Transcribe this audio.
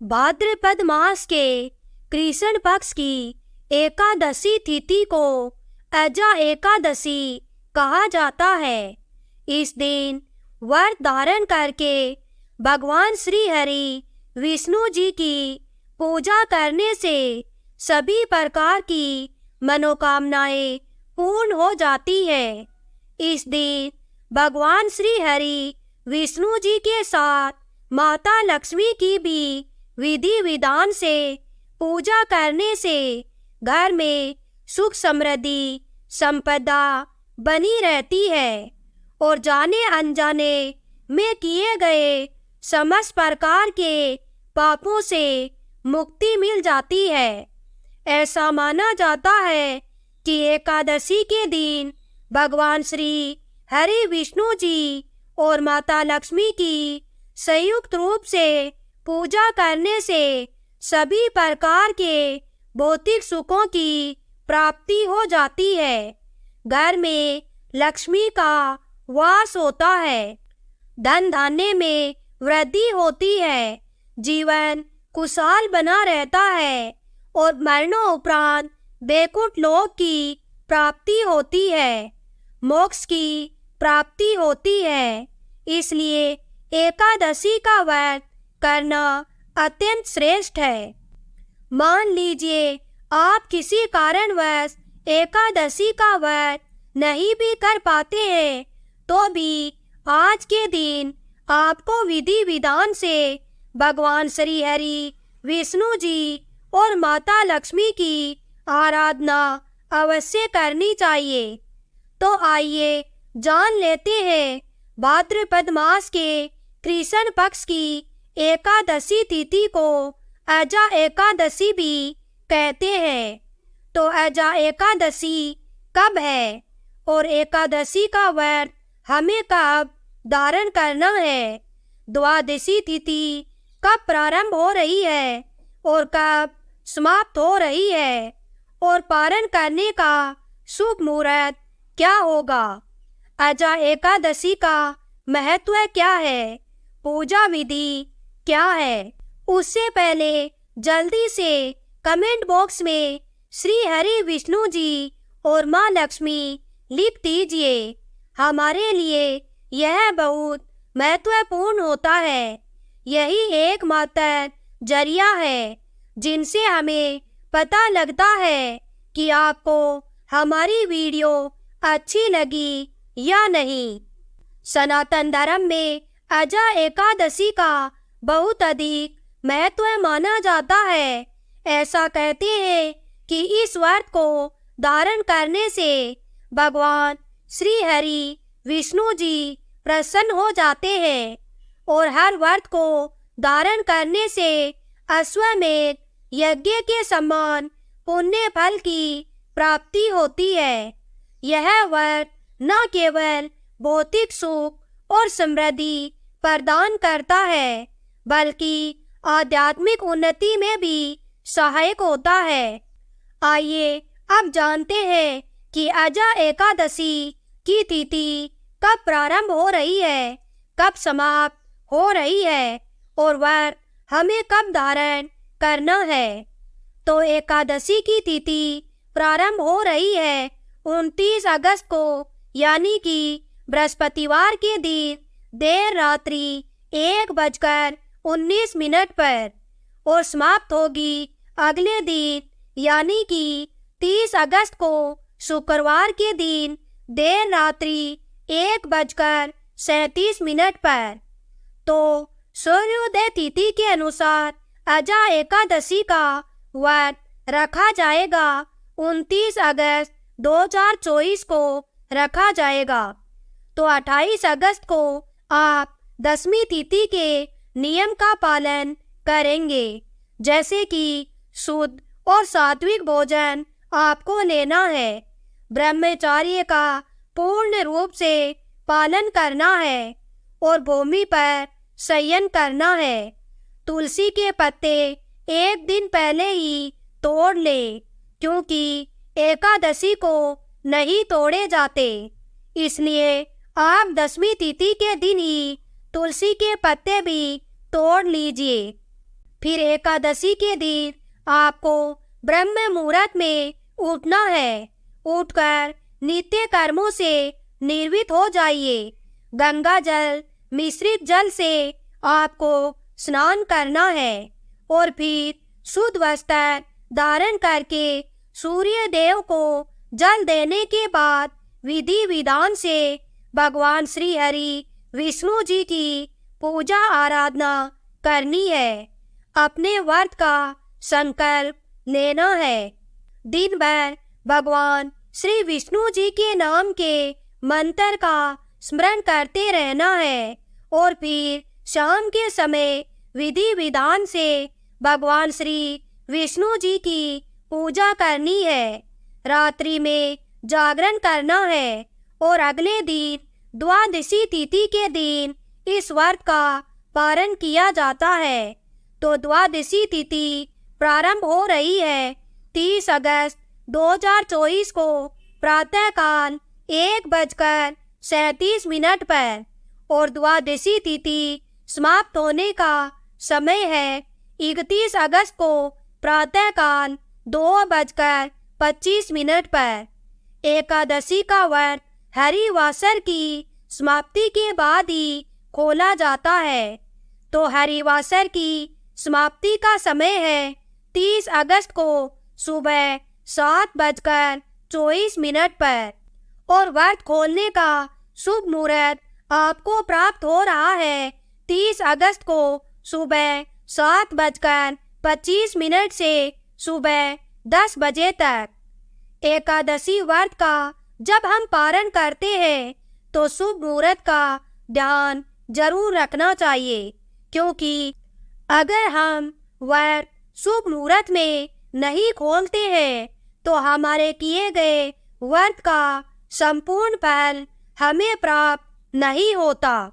भाद्रपद मास के कृष्ण पक्ष की एकादशी तिथि को अजा एकादशी कहा जाता है। इस दिन व्रत धारण करके भगवान श्री हरि विष्णु जी की पूजा करने से सभी प्रकार की मनोकामनाएं पूर्ण हो जाती है। इस दिन भगवान श्री हरि विष्णु जी के साथ माता लक्ष्मी की भी विधि विधान से पूजा करने से घर में सुख समृद्धि संपदा बनी रहती है और जाने अनजाने में किए गए समस्त प्रकार के पापों से मुक्ति मिल जाती है। ऐसा माना जाता है कि एकादशी के दिन भगवान श्री हरि विष्णु जी और माता लक्ष्मी की संयुक्त रूप से पूजा करने से सभी प्रकार के भौतिक सुखों की प्राप्ति हो जाती है। घर में लक्ष्मी का वास होता है, धन धान्य में वृद्धि होती है, जीवन खुशहाल बना रहता है और मरणोपरांत बैकुंठ लोक की प्राप्ति होती है, मोक्ष की प्राप्ति होती है। इसलिए एकादशी का व्रत करना अत्यंत श्रेष्ठ है। मान लीजिए आप किसी कारणवश एकादशी का व्रत नहीं भी कर पाते हैं, तो भी आज के दिन आपको विधि विधान से भगवान श्री हरि विष्णु जी और माता लक्ष्मी की आराधना अवश्य करनी चाहिए। तो आइए जान लेते हैं भाद्रपद मास के कृष्ण पक्ष की एकादशी तिथि को अजा एकादशी भी कहते हैं। तो अजा एकादशी कब है और एकादशी का व्रत हमें कब धारण करना है? द्वादशी तिथि कब प्रारंभ हो रही है और कब समाप्त हो रही है और पारण करने का शुभ मुहूर्त क्या होगा? अजा एकादशी का महत्व क्या है? पूजा विधि क्या है? उससे पहले जल्दी से कमेंट बॉक्स में श्री हरि विष्णु जी और माँ लक्ष्मी लिख दीजिए। हमारे लिए यह बहुत महत्वपूर्ण होता है। यही एकमात्र जरिया है जिनसे हमें पता लगता है कि आपको हमारी वीडियो अच्छी लगी या नहीं। सनातन धर्म में अजा एकादशी का बहुत अधिक महत्व माना जाता है। ऐसा कहते हैं कि इस व्रत को धारण करने से भगवान श्री हरि विष्णु जी प्रसन्न हो जाते हैं और हर व्रत को धारण करने से अश्वमेध यज्ञ के समान पुण्य फल की प्राप्ति होती है। यह व्रत न केवल भौतिक सुख और समृद्धि प्रदान करता है, बल्कि आध्यात्मिक उन्नति में भी सहायक होता है। आइए अब जानते हैं कि अजा एकादशी की तिथि कब प्रारंभ हो रही है, कब समाप्त हो रही है और व्रत हमें कब धारण करना है। तो एकादशी की तिथि प्रारंभ हो रही है 29 अगस्त को, यानी कि बृहस्पतिवार के दिन देर रात्रि 1:19 पर और समाप्त होगी अगले दिन यानी कि 30 अगस्त को शुक्रवार के दिन देर रात्रि 1:37 पर। तो सूर्योदय तिथि के अनुसार अजा एकादशी का व्रत रखा जाएगा 29 अगस्त 2024 को रखा जाएगा। तो 28 अगस्त को आप दशमी तिथि के नियम का पालन करेंगे, जैसे कि शुद्ध और सात्विक भोजन आपको लेना है, ब्रह्मचर्य का पूर्ण रूप से पालन करना है और भूमि पर शयन करना है। तुलसी के पत्ते एक दिन पहले ही तोड़ ले, क्योंकि एकादशी को नहीं तोड़े जाते। इसलिए आप दशमी तिथि के दिन ही तुलसी के पत्ते भी तोड़ लीजिए। फिर एकादशी के दिन आपको ब्रह्म मुहूर्त में उठना है। उठकर नित्य कर्मों से निर्वित हो जाइए। गंगा जल मिश्रित जल से आपको स्नान करना है और फिर शुद्ध वस्त्र धारण करके सूर्य देव को जल देने के बाद विधि विधान से भगवान श्री हरि विष्णु जी की पूजा आराधना करनी है। अपने व्रत का संकल्प लेना है। दिन भर भगवान श्री विष्णु जी के नाम के मंत्र का स्मरण करते रहना है और फिर शाम के समय विधि विधान से भगवान श्री विष्णु जी की पूजा करनी है। रात्रि में जागरण करना है और अगले दिन द्वादशी तिथि के दिन इस व्रत का पारण किया जाता है। तो द्वादशी तिथि प्रारंभ हो रही है 30 अगस्त 2024 को प्रातःकाल 1:37 पर और द्वादशी तिथि समाप्त होने का समय है 31 अगस्त को प्रातःकाल 2:25 पर। एकादशी का व्रत हरिवासर की समाप्ति के बाद ही खोला जाता है। तो हरिवासर की समाप्ति का समय है 30 अगस्त को सुबह 7:24 पर और व्रत खोलने का शुभ मुहूर्त आपको प्राप्त हो रहा है 30 अगस्त को सुबह 7:25 से सुबह 10 बजे तक। एकादशी व्रत का जब हम पारण करते हैं तो शुभ मुहूर्त का ध्यान जरूर रखना चाहिए, क्योंकि अगर हम व्रत शुभ मुहूर्त में नहीं खोलते हैं तो हमारे किए गए व्रत का संपूर्ण फल हमें प्राप्त नहीं होता।